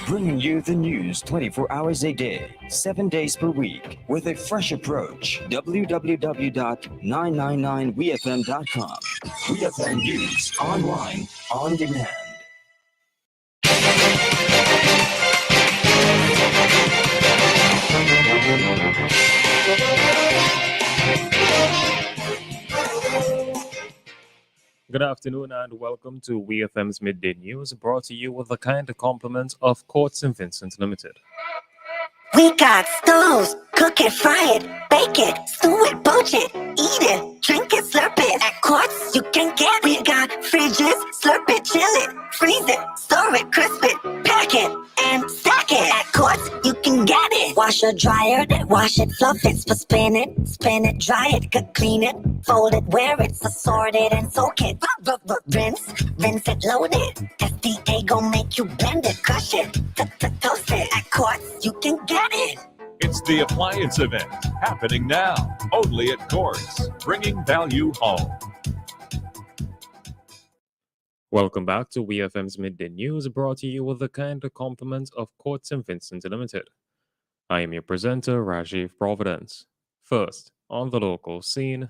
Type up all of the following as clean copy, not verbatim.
bringing you the news 24 hours a day, 7 days per week, with a fresh approach. www.999wefm.com. WeFM News, online, on demand. Good afternoon and welcome to WEFM's Midday News, brought to you with the kind compliments of Court St. Vincent Limited. We got stoves, cook it, fry it, bake it, stew it, poach it, eat it, drink it, slurp it. At Quartz, you can get. We got fridges, slurp it, chill it, freeze it, store it, crisp it, pack it, and stack it. At Quartz, you can get it. Wash your dryer, wash it, fluff it, spin it, dry it, clean it, fold it, wear it, sort it, and soak it. Rinse it, load it. SDA gon' make you blend it, crush it, toast it. At Quartz, you can get it. It's the appliance event happening now, only at Quartz, bringing value home. Welcome back to WEFM's Midday News, brought to you with the kind compliments of Court St. Vincent Limited. I am your presenter, Rajiv Providence. First, on the local scene,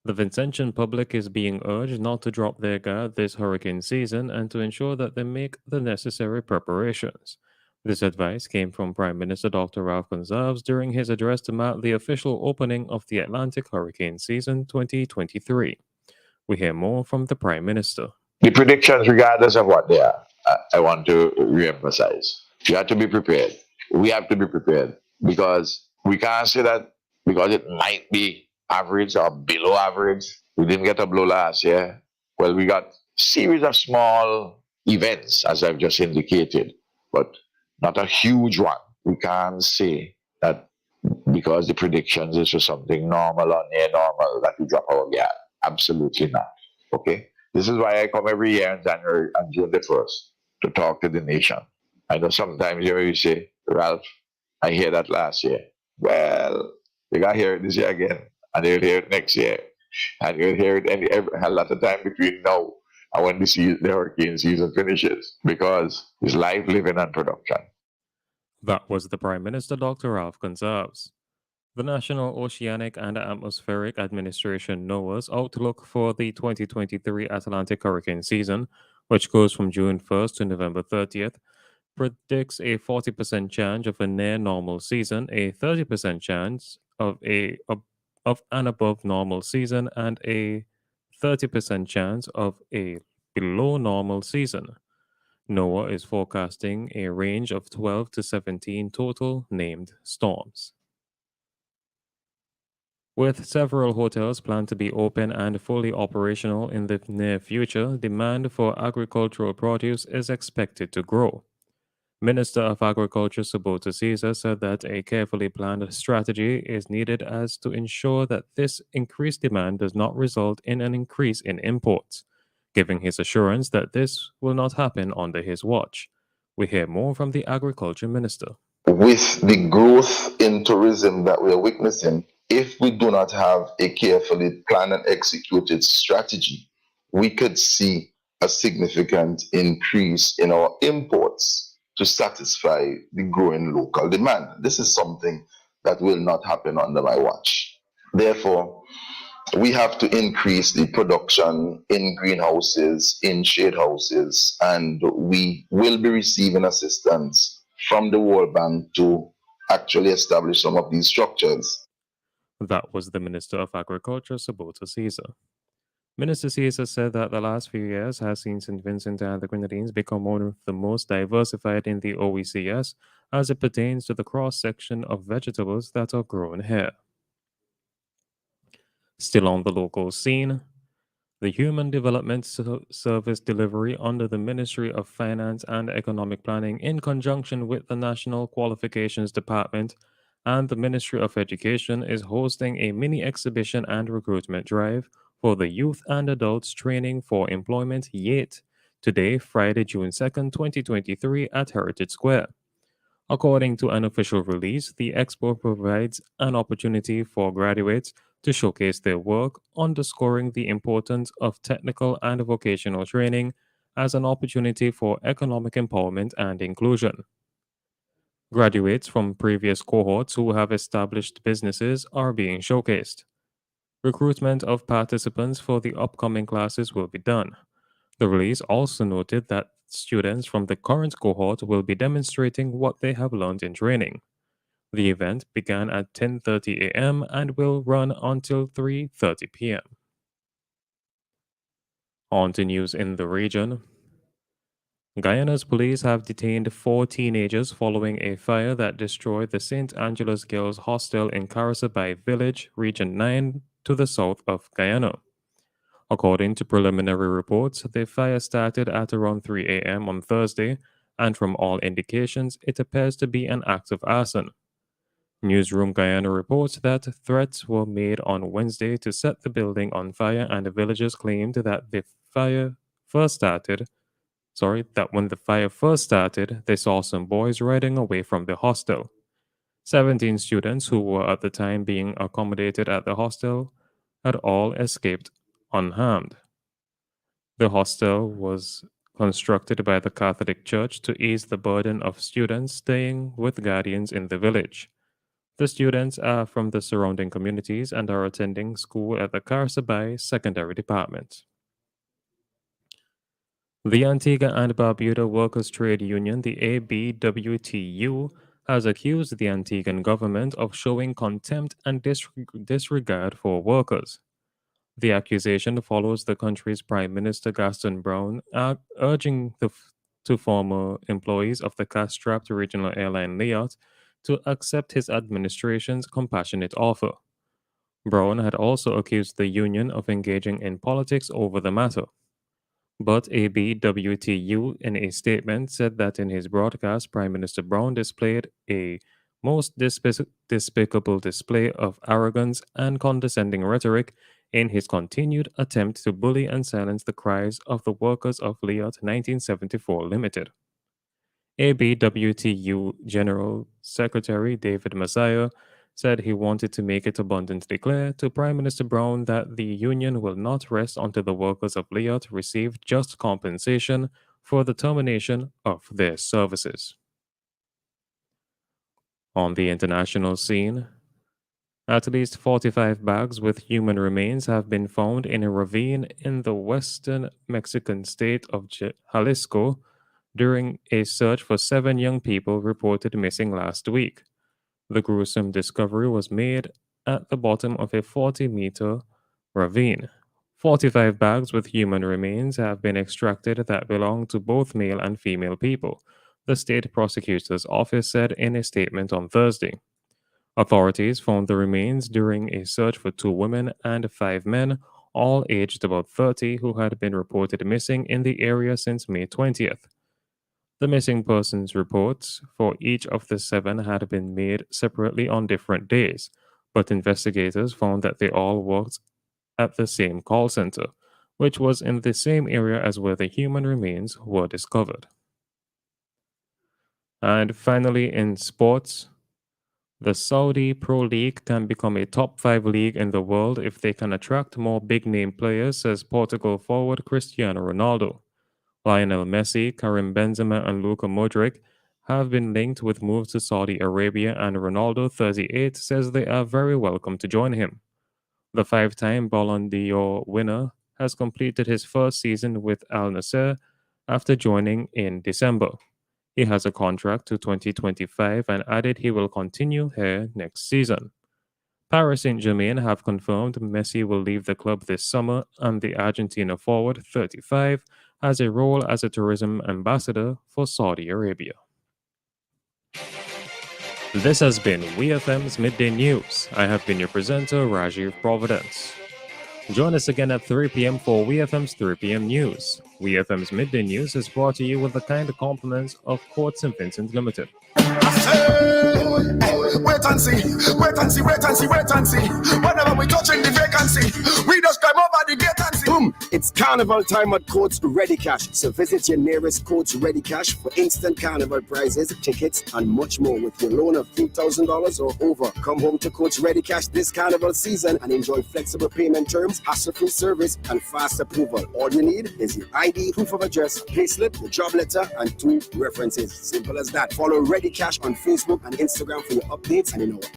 the Vincentian public is being urged not to drop their guard this hurricane season and to ensure that they make the necessary preparations. This advice came from Prime Minister Dr. Ralph Gonsalves during his address to mark the official opening of the Atlantic hurricane season 2023. We hear more from the Prime Minister. The predictions, regardless of what they are, I want to re-emphasize. You have to be prepared. We have to be prepared because we can't say that because it might be average or below average. We didn't get a blow last year. Well, we got a series of small events, as I've just indicated, but not a huge one. We can't say that because the predictions is for something normal or near normal that we drop our guard. Absolutely not. Okay? This is why I come every year in January and June the 1st to talk to the nation. I know sometimes you say, Ralph, I hear that last year. Well, you got to hear it this year again, and you'll hear it next year, and you'll hear it a lot of time between now and when the hurricane season finishes, because it's life, living, and production. That was the Prime Minister, Dr. Ralph Gonsalves. The National Oceanic and Atmospheric Administration NOAA's outlook for the 2023 Atlantic hurricane season, which goes from June 1st to November 30th, predicts a 40% chance of a near normal season, a 30% chance of an above normal season, and a 30% chance of a below normal season. NOAA is forecasting a range of 12 to 17 total named storms. With several hotels planned to be open and fully operational in the near future, demand for agricultural produce is expected to grow. Minister of Agriculture Subota Caesar said that a carefully planned strategy is needed as to ensure that this increased demand does not result in an increase in imports, giving his assurance that this will not happen under his watch. We hear more from the Agriculture Minister. With the growth in tourism that we are witnessing, if we do not have a carefully planned and executed strategy, we could see a significant increase in our imports to satisfy the growing local demand. This is something that will not happen under my watch. Therefore, we have to increase the production in greenhouses, in shade houses, and we will be receiving assistance from the World Bank to actually establish some of these structures. That was the Minister of Agriculture, Subota Caesar. Minister Caesar said that the last few years has seen St. Vincent and the Grenadines become one of the most diversified in the OECS as it pertains to the cross-section of vegetables that are grown here. Still on the local scene, the Human Development Service Delivery under the Ministry of Finance and Economic Planning, in conjunction with the National Qualifications Department and the Ministry of Education, is hosting a mini exhibition and recruitment drive for the Youth and Adults Training for Employment YET today, Friday, June 2nd, 2023 at Heritage Square. According to an official release, the expo provides an opportunity for graduates to showcase their work, underscoring the importance of technical and vocational training as an opportunity for economic empowerment and inclusion. Graduates from previous cohorts who have established businesses are being showcased. Recruitment of participants for the upcoming classes will be done. The release also noted that students from the current cohort will be demonstrating what they have learned in training. The event began at 10:30 a.m. and will run until 3:30 p.m. On to news in the region. Guyana's police have detained 4 teenagers following a fire that destroyed the St. Angela's Girls Hostel in Carasabay Village, Region 9, to the south of Guyana. According to preliminary reports, the fire started at around 3 a.m. on Thursday, and from all indications, it appears to be an act of arson. Newsroom Guyana reports that threats were made on Wednesday to set the building on fire, and the villagers claimed that when the fire first started, they saw some boys riding away from the hostel. 17 students who were at the time being accommodated at the hostel had all escaped unharmed. The hostel was constructed by the Catholic Church to ease the burden of students staying with guardians in the village. The students are from the surrounding communities and are attending school at the Carasabay Secondary Department. The Antigua and Barbuda Workers' Trade Union, the ABWTU, has accused the Antiguan government of showing contempt and disregard for workers. The accusation follows the country's Prime Minister Gaston Brown urging to former employees of the cash-strapped regional airline Liat to accept his administration's compassionate offer. Brown had also accused the union of engaging in politics over the matter. But ABWTU, in a statement, said that in his broadcast, Prime Minister Brown displayed a most despicable display of arrogance and condescending rhetoric in his continued attempt to bully and silence the cries of the workers of Liat 1974 Limited. ABWTU General Secretary David Messiah said he wanted to make it abundantly clear to Prime Minister Brown that the union will not rest until the workers of Liat receive just compensation for the termination of their services. On the international scene, at least 45 bags with human remains have been found in a ravine in the western Mexican state of Jalisco during a search for 7 young people reported missing last week. The gruesome discovery was made at the bottom of a 40-meter ravine. 45 bags with human remains have been extracted that belong to both male and female people, the state prosecutor's office said in a statement on Thursday. Authorities found the remains during a search for 2 women and 5 men, all aged about 30, who had been reported missing in the area since May 20th. The missing persons reports for each of the 7 had been made separately on different days, but investigators found that they all worked at the same call center, which was in the same area as where the human remains were discovered. And finally, in sports, the Saudi Pro League can become a top 5 league in the world if they can attract more big-name players, says Portugal forward Cristiano Ronaldo. Lionel Messi, Karim Benzema, and Luka Modric have been linked with moves to Saudi Arabia, and Ronaldo, 38, says they are very welcome to join him. The 5-time Ballon d'Or winner has completed his first season with Al Nassr after joining in December. He has a contract to 2025 and added he will continue here next season. Paris Saint-Germain have confirmed Messi will leave the club this summer, and the Argentina forward, 35, has a role as a tourism ambassador for Saudi Arabia. This has been WEFM's Midday News. I have been your presenter, Rajiv Providence. Join us again at 3 p.m. for WEFM's 3 p.m. News. WEFM's Midday News is brought to you with the kind compliments of Court St. Vincent Limited. Wait and see, wait and see, wait and see, wait and see. Whenever we touching the vacancy, we just climb over the gate and see. Boom! It's carnival time at Courts Ready Cash. So visit your nearest Courts Ready Cash for instant carnival prizes, tickets, and much more with your loan of $3,000 or over. Come home to Courts Ready Cash this carnival season and enjoy flexible payment terms, hassle-free service, and fast approval. All you need is your ID, proof of address, payslip, your job letter, and 2 references. Simple as that. Follow Ready Cash on Facebook and Instagram for your updates and